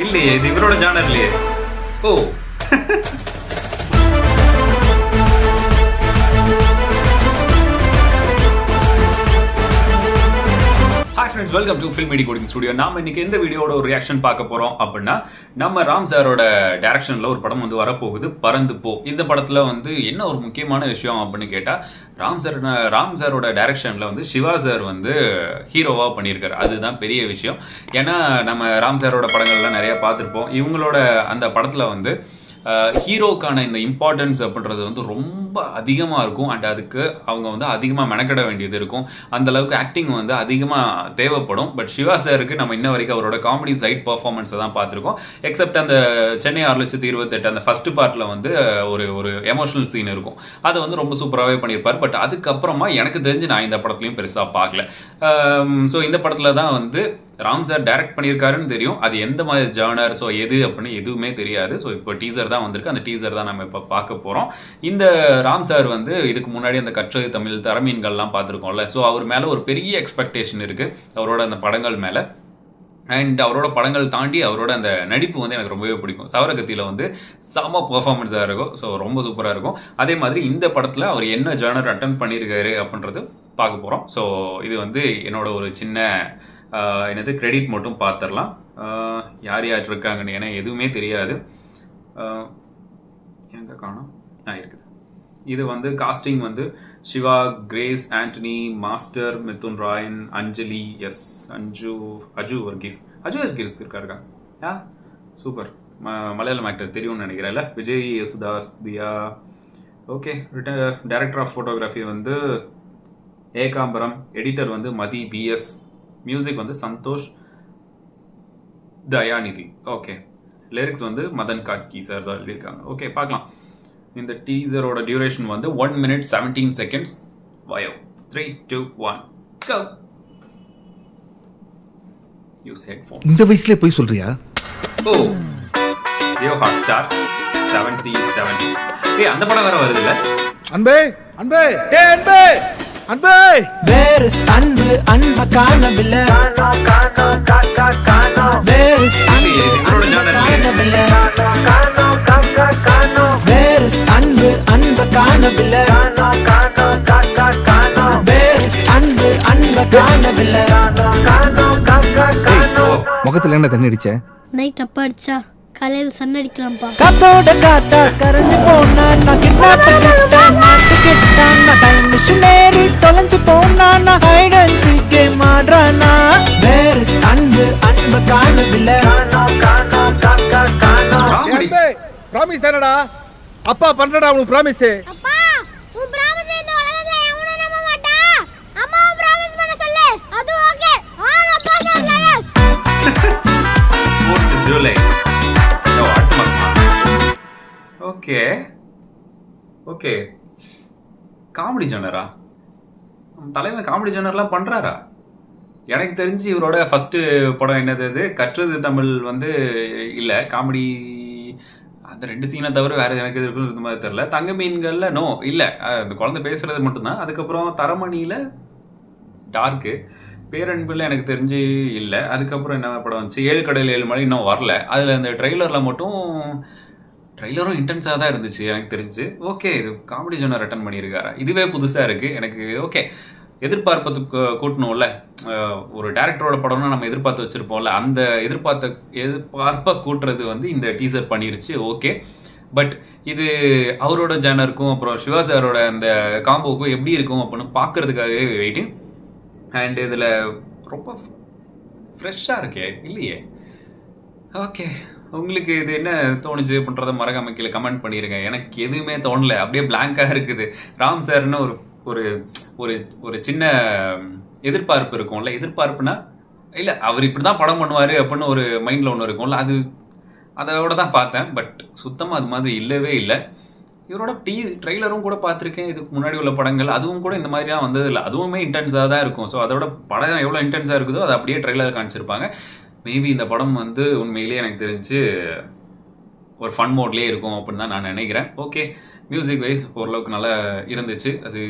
இல்லையே, இது இவரோட ஜானர் இல்லையே. Oh hi friends, welcome to film மீடி கோடிங் ஸ்டுடியோ. நாம இன்னைக்கு எந்த வீடியோட ஒரு ரியாக்ஷன் பார்க்க போறோம் அப்படின்னா, நம்ம ராம் சாரோட டைரக்ஷன்ல ஒரு படம் வந்து வரப்போகுது, பறந்து போ. இந்த படத்துல வந்து என்ன ஒரு முக்கியமான விஷயம் அப்படின்னு கேட்டா, ராம் சாரோட டைரக்ஷன்ல வந்து சிவா சார் வந்து ஹீரோவா பண்ணியிருக்காரு. அதுதான் பெரிய விஷயம். ஏன்னா நம்ம ராம் சாரோட படங்கள்லாம் நிறைய பார்த்துருப்போம். இவங்களோட அந்த படத்துல வந்து ஹீரோக்கான இந்த இம்பார்ட்டன்ஸ் அப்படின்றது வந்து ரொம்ப அதிகமாக இருக்கும். அண்ட் அதுக்கு அவங்க வந்து அதிகமாக மெனக்கிட வேண்டியது இருக்கும். அந்த அளவுக்கு ஆக்டிங் வந்து அதிகமாக தேவைப்படும். பட் சிவா சாருக்கு நம்ம இன்ன வரைக்கும் அவரோட காமெடி சைட் பர்ஃபார்மன்ஸை தான் பார்த்துருக்கோம். எக்ஸப்ட் அந்த சென்னை 6,28,000 அந்த ஃபர்ஸ்ட் பார்ட்ல வந்து ஒரு எமோஷனல் சீன் இருக்கும். அதை வந்து ரொம்ப சூப்பராகவே பண்ணியிருப்பார். பட் அதுக்கப்புறமா எனக்கு தெரிஞ்சு நான் இந்த படத்துலையும் பெருசாக பார்க்கல. ஸோ இந்த படத்தில் தான் வந்து ராம் சார் டைரக்ட் பண்ணியிருக்காருன்னு தெரியும். அது எந்த மாதிரி ஜானர், ஸோ எது அப்படின்னு எதுவுமே தெரியாது. ஸோ இப்போ டீசர் தான் வந்திருக்கு. அந்த டீசர் தான் நம்ம இப்போ பார்க்க போகிறோம். இந்த ராம் சார் வந்து இதுக்கு முன்னாடி அந்த கற்றது தமிழ், தரமீன்கள்லாம் பார்த்துருக்கோம்ல. ஸோ அவர் மேலே ஒரு பெரிய எக்ஸ்பெக்டேஷன் இருக்குது அவரோட அந்த படங்கள் மேலே. அண்ட் அவரோட படங்கள் தாண்டி அவரோட அந்த நடிப்பு வந்து எனக்கு ரொம்பவே பிடிக்கும். சவரகத்தியில் வந்து செம பெர்ஃபார்மன்ஸாக இருக்கும். ஸோ ரொம்ப சூப்பராக இருக்கும். அதே மாதிரி இந்த படத்தில் அவர் என்ன ஜானர் அட்டன் பண்ணியிருக்காரு அப்படின்றது பார்க்க போகிறோம். ஸோ இது வந்து என்னோட ஒரு சின்ன என்னது கிரெடிட் மட்டும் பார்த்துடலாம். யார் யார் இருக்காங்கன்னு ஏன்னா எதுவுமே தெரியாது. எங்கே காணோம்? இருக்குது. இது வந்து காஸ்டிங் வந்து Shiva, Grace Antony, master, Mithun Rayan, Anjali, எஸ் அஜு வர்கீஸ் இருக்காருக்கா? சூப்பர். மலையாளம் ஆக்டர் தெரியும்னு நினைக்கிறேன்ல. Vijay, Yesudas, Diya. Okay. Director of photography வந்து ஏகாம்பரம். எடிட்டர் வந்து மதி பிஎஸ். மியூசிக் வந்து சந்தோஷ் தயாநிதி. ஓகே. லிரிக்ஸ் வந்து மதன் காட்கி சார் தான் எழுதியிருக்காங்க. ஓகே, பார்க்கலாம். இந்த டீசரோட டியூரேஷன் வந்து 1 minute 17 seconds. Vayo 3, 2, 1 go. Use headphone. இந்த வயசுல போய் சொல்றியா? ஓ ரியோ ஹாட்ஸ்டார் 7C7. அந்த படம் வேற வருது இல்ல? அன்பே அன்பே ஏ அன்பே அன்பே வேர் இஸ் அன்பு அன்ப காணவில்லை. வேர் இஸ் அன்பு காணவில்லை. வேர் இஸ் அன்பு அன்ப காணவில்லை. வேர் இஸ் அன்பு அன்ப காணவில்லை. முகத்துல என்ன தண்ணி அடிச்ச? நைட் அப்பா அடிச்சா காலையில் சன் அடிக்கலாம்ப்பா. காத்தோட காத்தா கரைஞ்சு போனா நான் கிட்னாப் மாட்டிக்கிட்டான். டைம் மிஷினேரி தொலைஞ்சு போனா நான் ஹைட் அண்ட் சீக் கேம் ஆடுறானா. வேர் இஸ் அன்பு அன்ப காணவில்லை. அன்பே ப்ராமிஸ் தானடா? அப்பா பண்றடா உனக்கு ப்ராமிஸ். அப்பா உன் பிராமிஸ் இந்த உலகத்துல எவனும் நம்ப மாட்டான். அம்மாவை பிராமிஸ் பண்ண சொல்லு. அது ஓகே. ஆல் அப்பா sir liars. 4th July. Okay okay. Comedy ஜானரா? தலைமை காமெடி ஜானர்லாம் பண்றாரா? எனக்கு தெரிஞ்சு இவரோட ஃபர்ஸ்ட் படம் என்னது, அது கற்றது தமிழ் வந்து இல்லை காமெடி. அந்த 2 சீனை தவிர வேற எனக்கு இருக்கிறது மாதிரி தெரியல. தங்க மீன்கள்ல நோ இல்லை, அந்த குழந்தை பேசுறது மட்டும்தான். அதுக்கப்புறம் தரமணியில டார்க்கு, பேரன்பில் எனக்கு தெரிஞ்சு இல்லை. அதுக்கப்புறம் என்ன படம் வந்துச்சு, 7 கடல் 7 மலை, இன்னும் வரல. அதில் அந்த ட்ரெய்லரில் மட்டும் ட்ரெய்லரும் இன்டென்ஸாக தான் இருந்துச்சு எனக்கு தெரிஞ்சு. ஓகே, இது காமெடி ஜானர் அட்டன் பண்ணியிருக்காரா? இதுவே புதுசாக இருக்குது எனக்கு. ஓகே, எதிர்பார்ப்பதுக்கு கூட்டணும்ல. ஒரு டேரக்டரோட படம்னா நம்ம எதிர்பார்த்து வச்சுருப்போம்ல, அந்த எதிர்பார்ப்பை கூட்டுறது வந்து இந்த டீசர் பண்ணிருச்சு. ஓகே, பட் இது அவரோட ஜானருக்கும் அப்புறம் சிவா சாரோட அந்த காம்போவுக்கும் எப்படி இருக்கும் அப்படின்னு பார்க்கறதுக்காகவே வெயிட்டிங். அண்ட் இதில் ரொம்ப ஃப்ரெஷ்ஷாக இருக்கே இல்லையே? ஓகே, உங்களுக்கு இது என்ன தோணுச்சு அப்படின்றத மறக்காம கீழே கமெண்ட் பண்ணிடுங்க. எனக்கு எதுவுமே தோணலை, அப்படியே பிளாங்காக இருக்குது. ராம் சார்னு ஒரு ஒரு ஒரு சின்ன எதிர்பார்ப்பு இருக்கும்ல. எதிர்பார்ப்புனா இல்லை அவர் இப்படி தான் படம் பண்ணுவார் அப்படின்னு ஒரு மைண்டில் ஒன்று இருக்கும்ல, அதோட தான் பார்த்தேன். பட் சுத்தமாக அது மாதிரி இல்லவே இல்லை. இவரோட ட்ரெய்லரும் கூட பார்த்துருக்கேன் இதுக்கு முன்னாடி உள்ள படங்கள். அதுவும் கூட இந்த மாதிரிலாம் வந்தது இல்லை. அதுவுமே இன்டென்ஸாக தான் இருக்கும். ஸோ அதோட படம் எவ்வளோ இன்டென்ஸாக இருக்குதோ அதை அப்படியே ட்ரெய்லர் காமிச்சிருப்பாங்க. மேபி இந்த படம் வந்து உண்மையிலேயே எனக்கு தெரிஞ்சு ஒரு ஃபன் மோட்லேயே இருக்கும் அப்படின்னு தான் நான் நினைக்கிறேன். ஓகே, மியூசிக் வைஸ் ஓரளவுக்கு நல்லா இருந்துச்சு. அது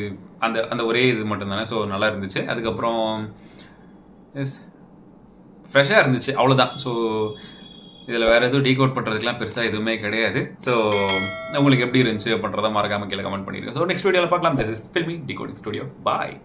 அந்த ஒரே இது மட்டும்தானே, ஸோ நல்லா இருந்துச்சு. அதுக்கப்புறம் எஸ் ஃப்ரெஷ்ஷாக இருந்துச்சு, அவ்வளோதான். ஸோ இதில் வேறு எதுவும் டீகோட் பண்ணுறதுக்குலாம் பெருசாக எதுவுமே கிடையாது. ஸோ உங்களுக்கு எப்படி இருந்துச்சு அப்படின்றத மறக்காமல் கீழே கமெண்ட் பண்ணிடுங்க. ஸோ நெக்ஸ்ட் வீடியோவில் பார்க்கலாம். This is filmi decoding studio. Bye.